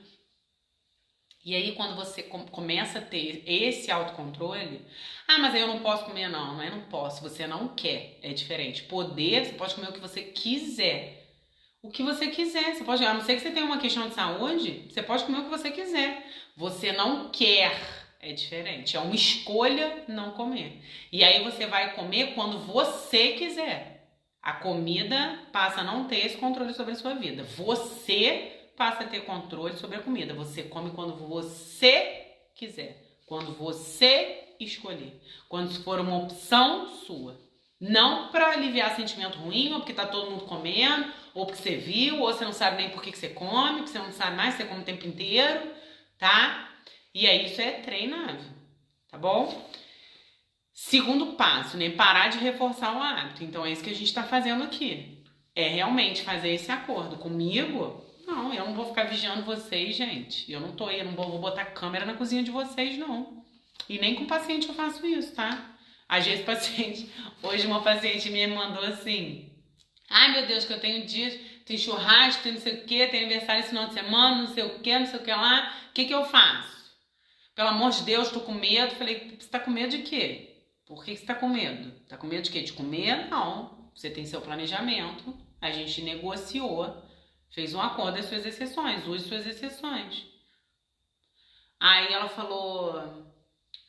E aí quando você começa a ter esse autocontrole, mas aí eu não posso comer não é não posso, você não quer, é diferente. Poder, você pode comer o que você quiser. O que você quiser, você pode, a não ser que você tenha uma questão de saúde, você pode comer o que você quiser. Você não quer, é diferente, é uma escolha não comer. E aí você vai comer quando você quiser. A comida passa a não ter esse controle sobre a sua vida. Você passa a ter controle sobre a comida. Você come quando você quiser, quando você escolher, quando for uma opção sua. Não para aliviar sentimento ruim, ou porque tá todo mundo comendo, ou porque você viu, ou você não sabe nem por que você come, porque você não sabe mais, você come o tempo inteiro, tá? E aí isso é treinável, tá bom? Segundo passo, né? Parar de reforçar o hábito. Então é isso que a gente tá fazendo aqui. É realmente fazer esse acordo comigo. Não, eu não vou ficar vigiando vocês, gente. Eu não vou botar câmera na cozinha de vocês, não. E nem com paciente eu faço isso, tá? Às vezes hoje uma paciente me mandou assim: ai meu Deus, que eu tenho dias, tem churrasco, tem não sei o que, tem aniversário esse final de semana, não sei o que lá, o que eu faço? Pelo amor de Deus, tô com medo. Falei, você tá com medo de quê? Por que você tá com medo? Tá com medo de quê? De comer? Não, você tem seu planejamento, a gente negociou, fez um acordo das suas exceções, use suas exceções. Aí ela falou: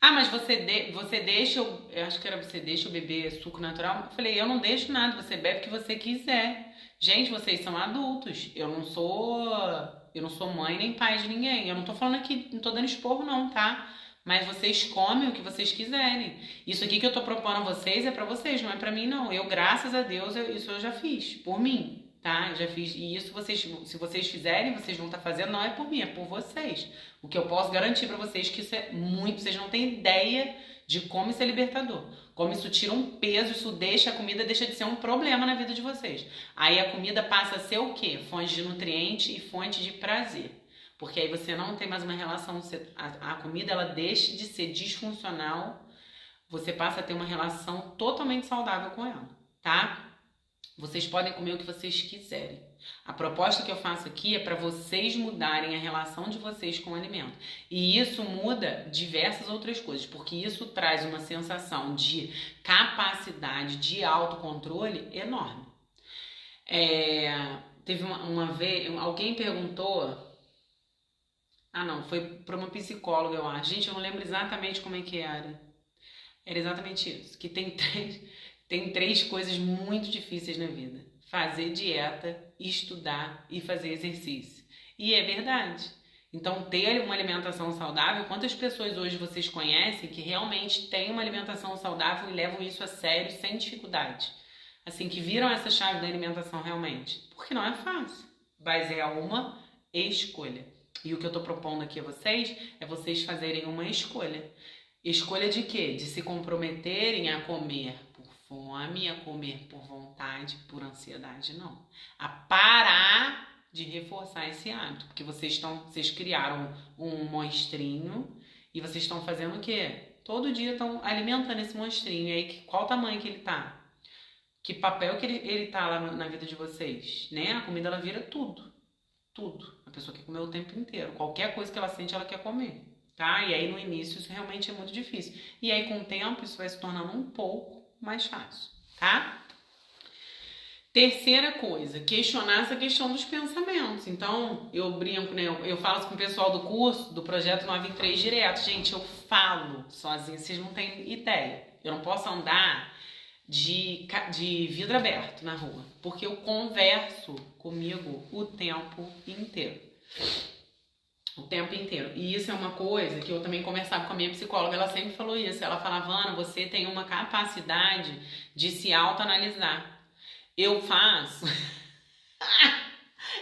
ah, mas você deixa, eu acho que era você deixa o bebê suco natural? Eu falei, eu não deixo nada, você bebe o que você quiser. Gente, vocês são adultos, eu não sou mãe nem pai de ninguém. Eu não tô falando aqui, não tô dando esporro não, tá? Mas vocês comem o que vocês quiserem. Isso aqui que eu tô propondo a vocês é pra vocês, não é pra mim não. Eu, graças a Deus, isso eu já fiz, por mim. Tá? Eu já fiz, e isso se vocês fizerem, vocês vão estar fazendo, não é por mim, é por vocês. O que eu posso garantir pra vocês que isso é muito, vocês não têm ideia de como isso é libertador. Como isso tira um peso, a comida deixa de ser um problema na vida de vocês. Aí a comida passa a ser o quê? Fonte de nutriente e fonte de prazer. Porque aí você não tem mais uma relação, a comida ela deixa de ser disfuncional, você passa a ter uma relação totalmente saudável com ela, tá? Vocês podem comer o que vocês quiserem. A proposta que eu faço aqui é para vocês mudarem a relação de vocês com o alimento. E isso muda diversas outras coisas, porque isso traz uma sensação de capacidade, de autocontrole enorme. Teve uma vez, alguém perguntou... Ah, não, foi para uma psicóloga, eu acho. Gente, eu não lembro exatamente como é que era. Era exatamente isso, que tem três coisas muito difíceis na vida: fazer dieta, estudar e fazer exercício. E é verdade. Então, ter uma alimentação saudável, quantas pessoas hoje vocês conhecem que realmente têm uma alimentação saudável e levam isso a sério, sem dificuldade? Assim, que viram essa chave da alimentação realmente. Porque não é fácil, mas é uma escolha. E o que eu tô propondo aqui a vocês é vocês fazerem uma escolha. Escolha de quê? De se comprometerem a comer por fome, a comer por vontade, por ansiedade, não. A parar de reforçar esse hábito, porque vocês criaram um monstrinho e vocês estão fazendo o quê? Todo dia estão alimentando esse monstrinho. E aí, qual o tamanho que ele tá? Que papel que ele tá lá na vida de vocês, né? A comida, ela vira tudo. Tudo. A pessoa quer comer o tempo inteiro. Qualquer coisa que ela sente, ela quer comer. Tá? E aí no início isso realmente é muito difícil. E aí com o tempo isso vai se tornando um pouco mais fácil, tá? Terceira coisa, questionar essa questão dos pensamentos. Então, eu brinco, né? Eu falo com o pessoal do curso, do Projeto 9 em 3 direto. Gente, eu falo sozinha, vocês não têm ideia. Eu não posso andar de vidro aberto na rua, porque eu converso comigo o tempo inteiro. O tempo inteiro. E isso é uma coisa que eu também conversava com a minha psicóloga, ela sempre falou isso. Ela falava, Ana, você tem uma capacidade de se autoanalisar. Eu faço...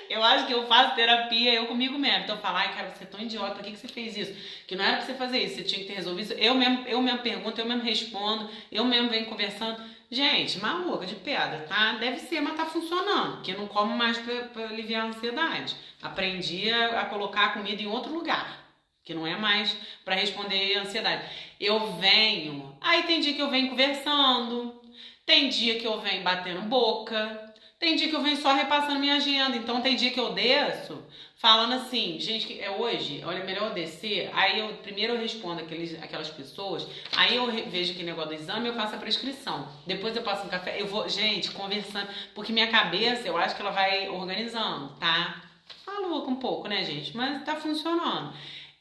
eu acho que eu faço terapia eu comigo mesmo. Então eu falo, ai cara, você é tão idiota, por que você fez isso? Que não era pra você fazer isso, você tinha que ter resolvido isso. Eu mesmo pergunto, eu mesmo respondo, eu mesmo venho conversando. Gente, maluca de pedra, tá? Deve ser, mas tá funcionando. Porque eu não como mais pra aliviar a ansiedade. Aprendi a colocar a comida em outro lugar, que não é mais pra responder a ansiedade. Eu venho, aí tem dia que eu venho conversando, tem dia que eu venho batendo boca, tem dia que eu venho só repassando minha agenda. Então tem dia que eu desço falando assim, gente, que é hoje, olha, melhor eu descer. Aí primeiro eu respondo aquelas pessoas, aí eu vejo aquele negócio do exame, eu faço a prescrição. Depois eu passo um café, eu vou, gente, conversando, porque minha cabeça, eu acho que ela vai organizando, tá? Maluca um pouco, né, gente? Mas tá funcionando.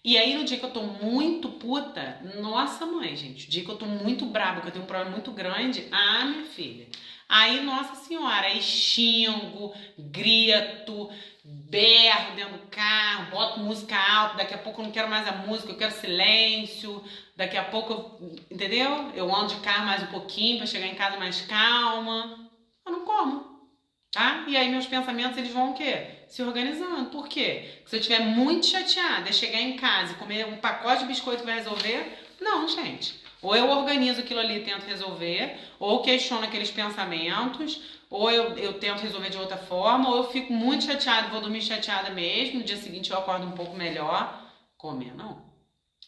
E aí no dia que eu tô muito puta, nossa mãe, gente, o dia que eu tô muito brava, que eu tenho um problema muito grande, minha filha, Aí, nossa senhora, aí xingo, grito, berro dentro do carro, boto música alta, daqui a pouco eu não quero mais a música, eu quero silêncio, daqui a pouco, entendeu? Eu ando de carro mais um pouquinho para chegar em casa mais calma. Eu não como, tá? E aí meus pensamentos, eles vão o quê? Se organizando. Por quê? Porque se eu estiver muito chateada, chegar em casa e comer um pacote de biscoito vai resolver? Não, gente. Ou eu organizo aquilo ali e tento resolver, ou questiono aqueles pensamentos, ou eu tento resolver de outra forma, ou eu fico muito chateada e vou dormir chateada mesmo, no dia seguinte eu acordo um pouco melhor. Comer, não.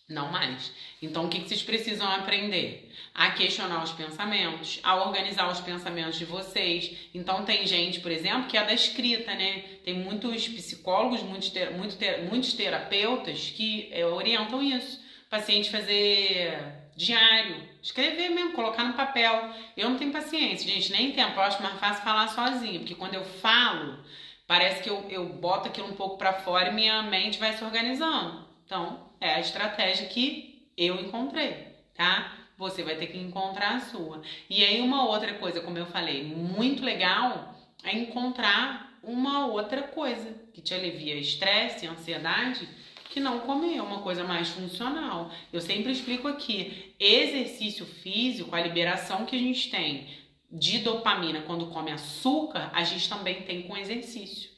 Não mais. Então, o que vocês precisam aprender? A questionar os pensamentos, a organizar os pensamentos de vocês. Então, tem gente, por exemplo, que é da escrita, né? Tem muitos psicólogos, muitos terapeutas que orientam isso. O paciente fazer diário, escrever mesmo, colocar no papel. Eu não tenho paciência, gente, nem tempo. Eu acho mais fácil falar sozinha, porque quando eu falo, parece que eu boto aquilo um pouco pra fora e minha mente vai se organizando. Então, é a estratégia que eu encontrei, tá? Você vai ter que encontrar a sua. E aí, uma outra coisa, como eu falei, muito legal é encontrar uma outra coisa que te alivia estresse, ansiedade, que não comer, uma coisa mais funcional. Eu sempre explico aqui, exercício físico, a liberação que a gente tem de dopamina quando come açúcar, a gente também tem com exercício.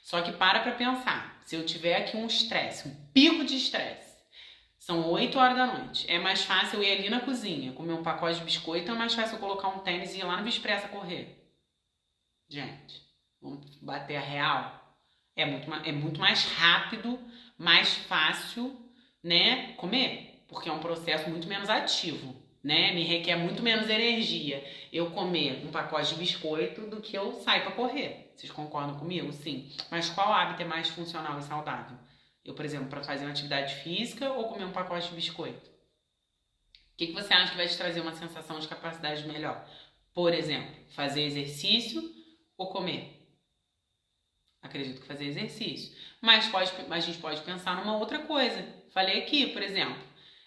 Só que para pensar, se eu tiver aqui um estresse, um pico de estresse, são 8 horas da noite, é mais fácil eu ir ali na cozinha, comer um pacote de biscoito, ou é mais fácil eu colocar um tênis e ir lá no Expressa correr? Gente, vamos bater a real? É muito mais rápido, mais fácil, né, comer, porque é um processo muito menos ativo, né, me requer muito menos energia eu comer um pacote de biscoito do que eu sair para correr. Vocês concordam comigo? Sim. Mas qual hábito é mais funcional e saudável? Eu, por exemplo, para fazer uma atividade física ou comer um pacote de biscoito? O que você acha que vai te trazer uma sensação de capacidade melhor? Por exemplo, fazer exercício ou comer? Acredito que fazer exercício. Mas a gente pode pensar numa outra coisa. Falei aqui, por exemplo,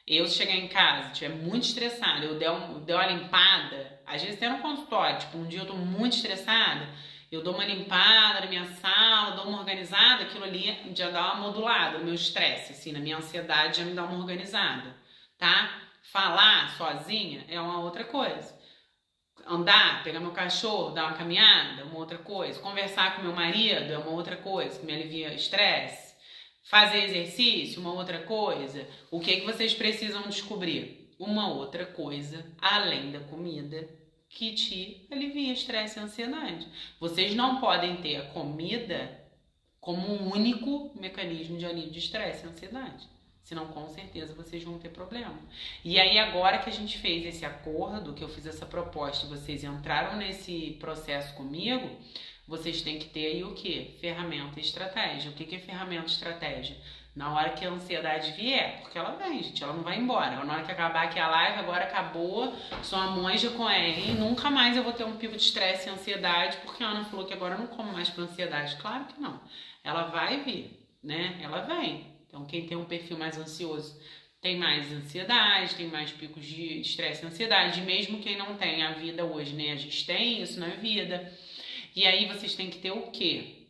eu chegar em casa, estiver muito estressada, eu der uma limpada, às vezes até no consultório, tipo, um dia eu tô muito estressada, eu dou uma limpada na minha sala, dou uma organizada, aquilo ali já dá uma modulada no meu estresse, assim, na minha ansiedade já me dá uma organizada, tá? Falar sozinha é uma outra coisa. Andar, pegar meu cachorro, dar uma caminhada, é uma outra coisa. Conversar com meu marido é uma outra coisa, que me alivia estresse. Fazer exercício, uma outra coisa. O que vocês precisam descobrir? Uma outra coisa, além da comida, que te alivia estresse e ansiedade. Vocês não podem ter a comida como um único mecanismo de alívio de estresse e ansiedade. Senão, com certeza, vocês vão ter problema. E aí, agora que a gente fez esse acordo, que eu fiz essa proposta e vocês entraram nesse processo comigo, vocês têm que ter aí o quê? Ferramenta e estratégia. O que é ferramenta e estratégia? Na hora que a ansiedade vier, porque ela vem, gente, ela não vai embora. Na hora que acabar aqui a live, agora acabou, sou uma monja com R, nunca mais eu vou ter um pico de estresse e ansiedade, porque a Ana falou que agora eu não como mais pra ansiedade. Claro que não. Ela vai vir, né? Ela vem. Então, quem tem um perfil mais ansioso tem mais ansiedade, tem mais picos de estresse e ansiedade. Mesmo quem não tem a vida hoje, né? A gente tem isso na vida. E aí, vocês têm que ter o quê?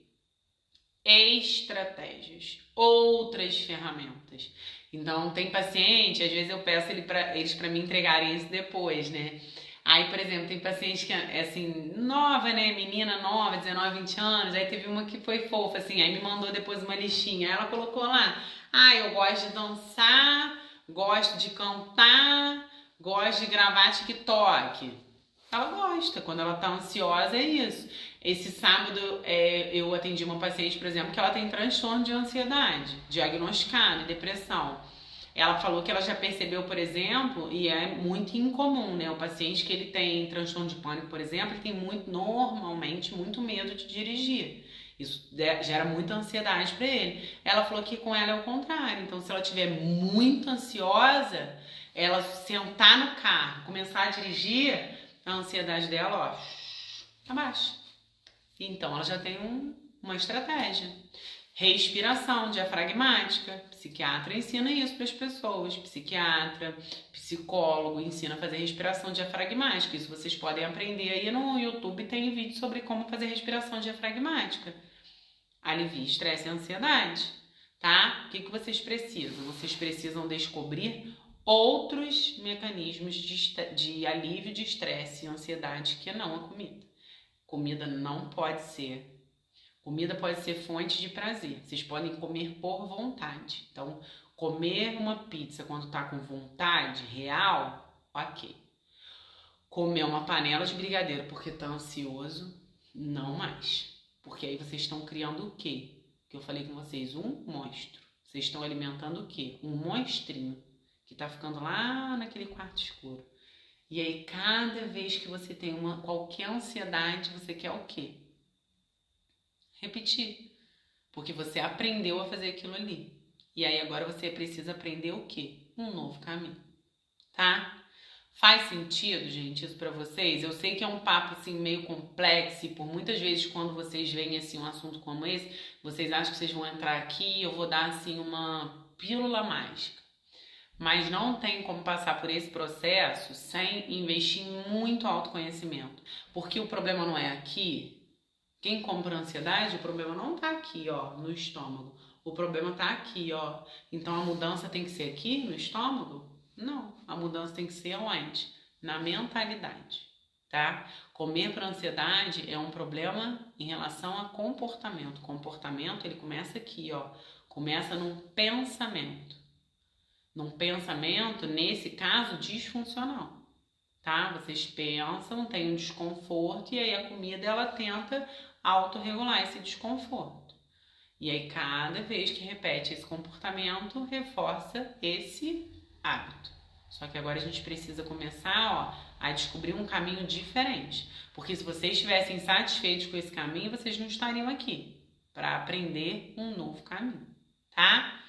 Estratégias, outras ferramentas. Então, tem paciente, às vezes eu peço eles para me entregarem isso depois, né? Aí, por exemplo, tem paciente que é assim, nova, né? Menina nova, 19, 20 anos. Aí teve uma que foi fofa, assim, aí me mandou depois uma listinha. Aí ela colocou lá, eu gosto de dançar, gosto de cantar, gosto de gravar TikTok. Ela gosta, quando ela tá ansiosa é isso. Esse sábado eu atendi uma paciente, por exemplo, que ela tem transtorno de ansiedade, diagnosticado, depressão. Ela falou que ela já percebeu, por exemplo, e é muito incomum, né? O paciente que ele tem transtorno de pânico, por exemplo, ele tem normalmente muito medo de dirigir. Isso gera muita ansiedade para ele. Ela falou que com ela é o contrário. Então, se ela estiver muito ansiosa, ela sentar no carro, começar a dirigir, a ansiedade dela, abaixa. Então, ela já tem uma estratégia. Respiração diafragmática. Psiquiatra ensina isso para as pessoas. Psiquiatra, psicólogo ensina a fazer respiração diafragmática. Isso vocês podem aprender aí no YouTube. Tem vídeo sobre como fazer respiração diafragmática. Alivia estresse e ansiedade, tá? O que vocês precisam? Vocês precisam descobrir outros mecanismos de alívio de estresse e ansiedade que não a comida. Comida não pode ser. Comida pode ser fonte de prazer. Vocês podem comer por vontade. Então, comer uma pizza quando tá com vontade real, ok. Comer uma panela de brigadeiro porque tá ansioso, não mais. Porque aí vocês estão criando o quê? Que eu falei com vocês, um monstro. Vocês estão alimentando o quê? Um monstrinho que tá ficando lá naquele quarto escuro. E aí, cada vez que você tem qualquer ansiedade, você quer o quê? Repetir. Porque você aprendeu a fazer aquilo ali. E aí, agora você precisa aprender o quê? Um novo caminho. Tá? Faz sentido, gente, isso pra vocês? Eu sei que é um papo, assim, meio complexo. E por muitas vezes, quando vocês veem, assim, um assunto como esse, vocês acham que vocês vão entrar aqui e eu vou dar, assim, uma pílula mágica. Mas não tem como passar por esse processo sem investir em muito autoconhecimento. Porque o problema não é aqui. Quem compra ansiedade, o problema não tá aqui, ó, no estômago. O problema tá aqui, ó. Então a mudança tem que ser aqui, no estômago? Não. A mudança tem que ser onde? Na mentalidade, tá? Comer para ansiedade é um problema em relação a comportamento. Comportamento, ele começa aqui, ó. Começa num pensamento. Num pensamento, nesse caso, disfuncional, tá? Vocês pensam, tem um desconforto e aí a comida, ela tenta autorregular esse desconforto. E aí, cada vez que repete esse comportamento, reforça esse hábito. Só que agora a gente precisa começar, ó, a descobrir um caminho diferente. Porque se vocês estivessem satisfeitos com esse caminho, vocês não estariam aqui para aprender um novo caminho, tá?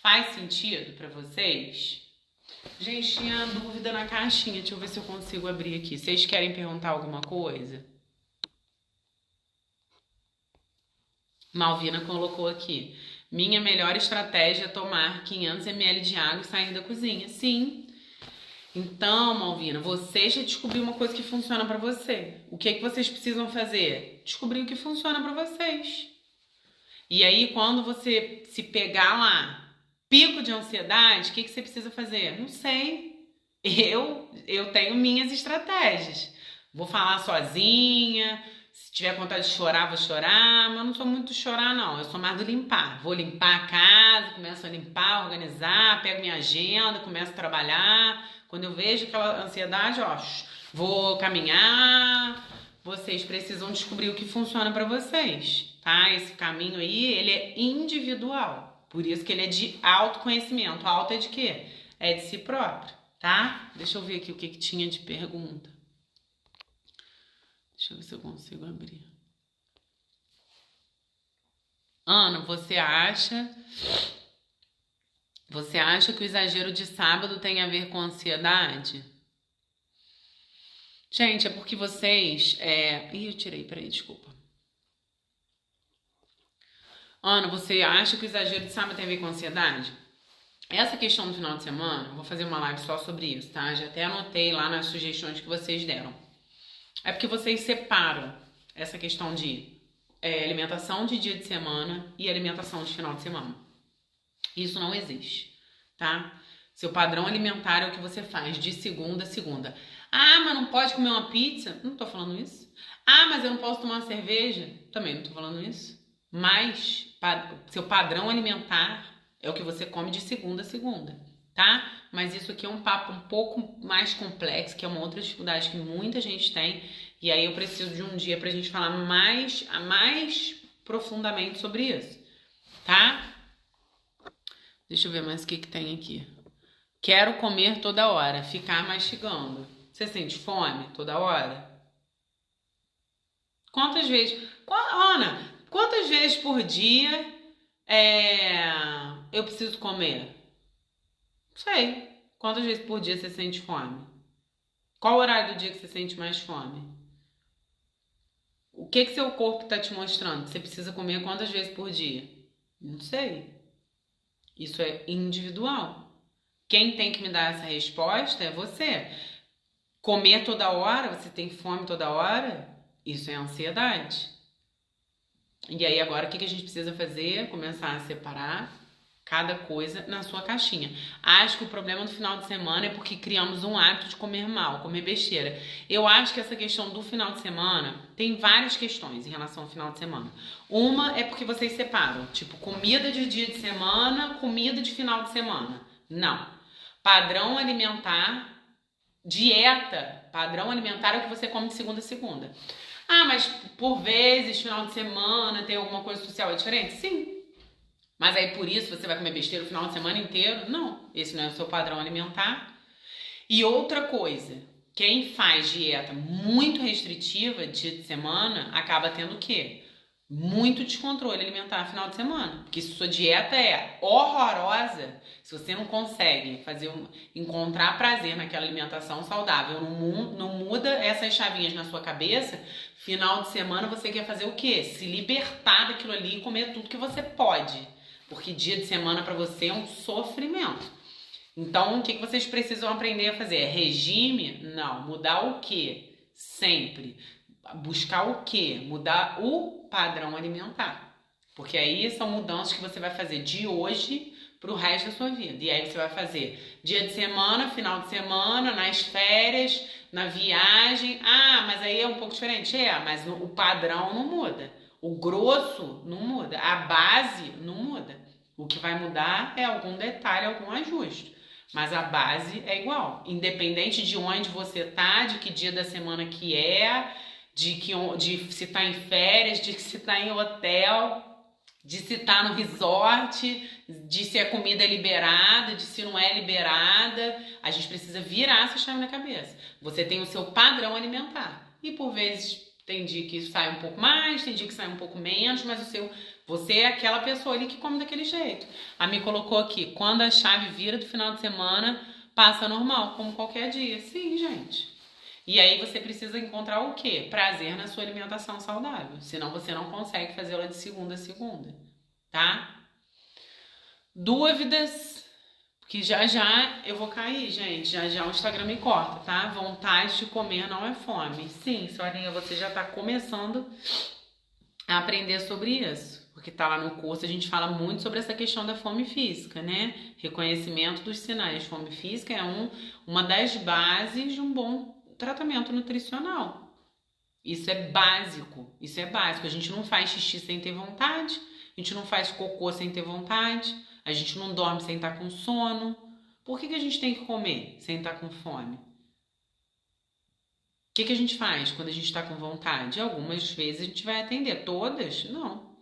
Faz sentido para vocês? Gente, tinha dúvida na caixinha. Deixa eu ver se eu consigo abrir aqui. Vocês querem perguntar alguma coisa? Malvina colocou aqui. Minha melhor estratégia é tomar 500 ml de água e sair da cozinha. Sim. Então, Malvina, você já descobriu uma coisa que funciona pra você. O que vocês precisam fazer? Descobrir o que funciona pra vocês. E aí, quando você se pegar lá, pico de ansiedade, o que você precisa fazer? Não sei. Eu tenho minhas estratégias. Vou falar sozinha. Se tiver vontade de chorar, vou chorar, mas eu não sou muito de chorar, não. Eu sou mais do limpar. Vou limpar a casa, começo a limpar, organizar, pego minha agenda, começo a trabalhar. Quando eu vejo aquela ansiedade, ó, vou caminhar. Vocês precisam descobrir o que funciona pra vocês, tá? Esse caminho aí, ele é individual. Por isso que ele é de autoconhecimento. Auto é de quê? É de si próprio, tá? Deixa eu ver aqui o que tinha de pergunta. Deixa eu ver se eu consigo abrir. Ana, você acha que o exagero de sábado tem a ver com ansiedade? Gente, é porque vocês... Ih, eu tirei, peraí, desculpa. Ana, você acha que o exagero de sábado tem a ver com ansiedade? Essa questão do final de semana, eu vou fazer uma live só sobre isso, tá? Já até anotei lá nas sugestões que vocês deram. É porque vocês separam essa questão de alimentação de dia de semana e alimentação de final de semana. Isso não existe, tá? Seu padrão alimentar é o que você faz de segunda a segunda. Ah, mas não pode comer uma pizza? Não tô falando isso. Ah, mas eu não posso tomar uma cerveja? Também não tô falando isso. Mas seu padrão alimentar é o que você come de segunda a segunda, tá? Mas isso aqui é um papo um pouco mais complexo, que é uma outra dificuldade que muita gente tem. E aí eu preciso de um dia pra gente falar mais profundamente sobre isso, tá? Deixa eu ver mais o que tem aqui. Quero comer toda hora, ficar mastigando. Você sente fome toda hora? Quantas vezes... Ana, quantas vezes por dia eu preciso comer? Não sei. Quantas vezes por dia você sente fome? Qual o horário do dia que você sente mais fome? O que seu corpo está te mostrando? Você precisa comer quantas vezes por dia? Não sei. Isso é individual. Quem tem que me dar essa resposta é você. Comer toda hora, você tem fome toda hora, isso é ansiedade. E aí agora o que a gente precisa fazer? Começar a separar cada coisa na sua caixinha. Acho que o problema do final de semana é porque criamos um hábito de comer mal, comer besteira. Eu acho que essa questão do final de semana tem várias questões em relação ao final de semana. Uma é porque vocês separam, tipo, comida de dia de semana, comida de final de semana. Não. Padrão alimentar, dieta, padrão alimentar é o que você come de segunda a segunda. Ah, mas por vezes, final de semana, tem alguma coisa social diferente? Sim. Mas aí por isso você vai comer besteira o final de semana inteiro? Não, esse não é o seu padrão alimentar. E outra coisa, quem faz dieta muito restritiva dia de semana acaba tendo o quê? Muito descontrole alimentar no final de semana. Porque se sua dieta é horrorosa, se você não consegue encontrar prazer naquela alimentação saudável, não muda essas chavinhas na sua cabeça, final de semana você quer fazer o quê? Se libertar daquilo ali e comer tudo que você pode. Porque dia de semana para você é um sofrimento. Então, o que vocês precisam aprender a fazer? É regime? Não. Mudar o quê? Sempre. Buscar o quê? Mudar o padrão alimentar. Porque aí são mudanças que você vai fazer de hoje pro resto da sua vida. E aí você vai fazer dia de semana, final de semana, nas férias, na viagem. Ah, mas aí é um pouco diferente. Mas o padrão não muda. O grosso não muda, a base não muda. O que vai mudar é algum detalhe, algum ajuste. Mas a base é igual. Independente de onde você tá, de que dia da semana que é, de se tá em férias, de se tá em hotel, de se tá no resort, de se a comida é liberada, de se não é liberada. A gente precisa virar essa chave na cabeça. Você tem o seu padrão alimentar. E por vezes tem dia que sai um pouco mais, tem dia que sai um pouco menos, mas você é aquela pessoa ali que come daquele jeito. A Mi colocou aqui, quando a chave vira do final de semana, passa normal, como qualquer dia. Sim, gente. E aí você precisa encontrar o quê? Prazer na sua alimentação saudável. Senão você não consegue fazê-la de segunda a segunda, tá? Dúvidas? Porque já eu vou cair, gente. Já o Instagram me corta, tá? Vontade de comer não é fome. Sim, Sorinha, você já tá começando a aprender sobre isso. Porque tá lá no curso, a gente fala muito sobre essa questão da fome física, né? Reconhecimento dos sinais. Fome física é uma das bases de um bom tratamento nutricional. Isso é básico. Isso é básico. A gente não faz xixi sem ter vontade. A gente não faz cocô sem ter vontade. A gente não dorme sem estar com sono. Por que a gente tem que comer sem estar com fome? O que a gente faz quando a gente está com vontade? Algumas vezes a gente vai atender. Todas? Não.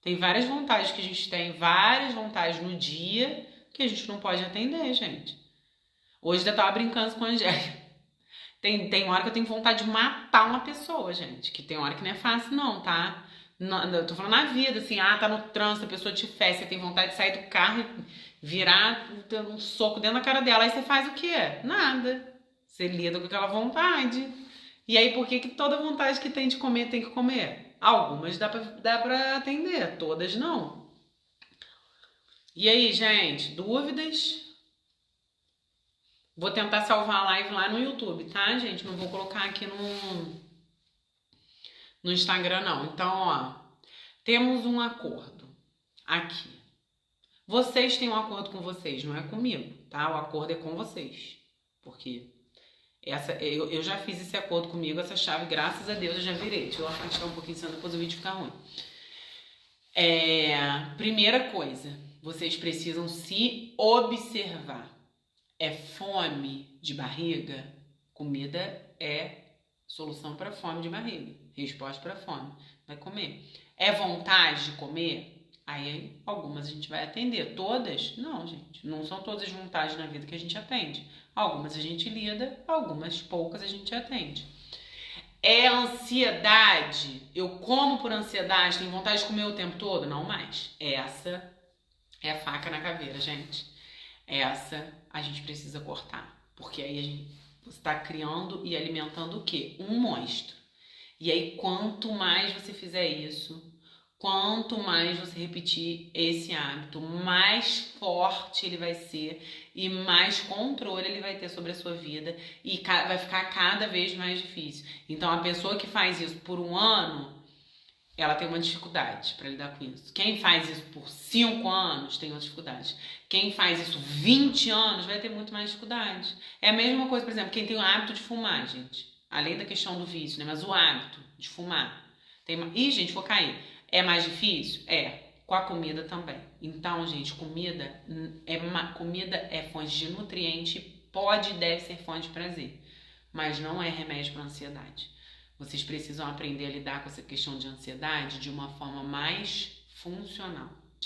Tem várias vontades que a gente tem. Várias vontades no dia que a gente não pode atender, gente. Hoje eu tava brincando com a Angélica. Tem hora que eu tenho vontade de matar uma pessoa, gente. Que tem hora que não é fácil não, tá? Eu tô falando na vida, assim, tá no trânsito, a pessoa te fere, você tem vontade de sair do carro e virar um soco dentro da cara dela. Aí você faz o quê? Nada. Você lida com aquela vontade. E aí, por que toda vontade que tem de comer tem que comer? Algumas dá pra atender, todas não. E aí, gente, dúvidas? Vou tentar salvar a live lá no YouTube, tá, gente? Não vou colocar aqui no Instagram, não. Então, ó, temos um acordo aqui. Vocês têm um acordo com vocês, não é comigo, tá? O acordo é com vocês. Porque eu já fiz esse acordo comigo, essa chave, graças a Deus, eu já virei. Deixa eu afastar um pouquinho, senão depois o vídeo fica ruim. Primeira coisa, vocês precisam se observar. É fome de barriga? Comida é solução para fome de barriga. Resposta para fome. Vai comer. É vontade de comer? Aí algumas a gente vai atender. Todas? Não, gente. Não são todas as vontades na vida que a gente atende. Algumas a gente lida, algumas poucas a gente atende. É ansiedade? Eu como por ansiedade? Tenho vontade de comer o tempo todo? Não mais. Essa é a faca na caveira, gente. Essa a gente precisa cortar. Porque aí você está criando e alimentando o quê? Um monstro. E aí, quanto mais você fizer isso, quanto mais você repetir esse hábito, mais forte ele vai ser e mais controle ele vai ter sobre a sua vida e vai ficar cada vez mais difícil. Então, a pessoa que faz isso por 1 ano, ela tem uma dificuldade para lidar com isso. Quem faz isso por 5 anos tem uma dificuldade. Quem faz isso 20 anos vai ter muito mais dificuldade. É a mesma coisa, por exemplo, quem tem o hábito de fumar, gente. Além da questão do vício, né? Mas o hábito de fumar. Ih, gente, vou cair. É mais difícil? É. Com a comida também. Então, gente, comida é fonte de nutriente, pode e deve ser fonte de prazer. Mas não é remédio para ansiedade. Vocês precisam aprender a lidar com essa questão de ansiedade de uma forma mais funcional.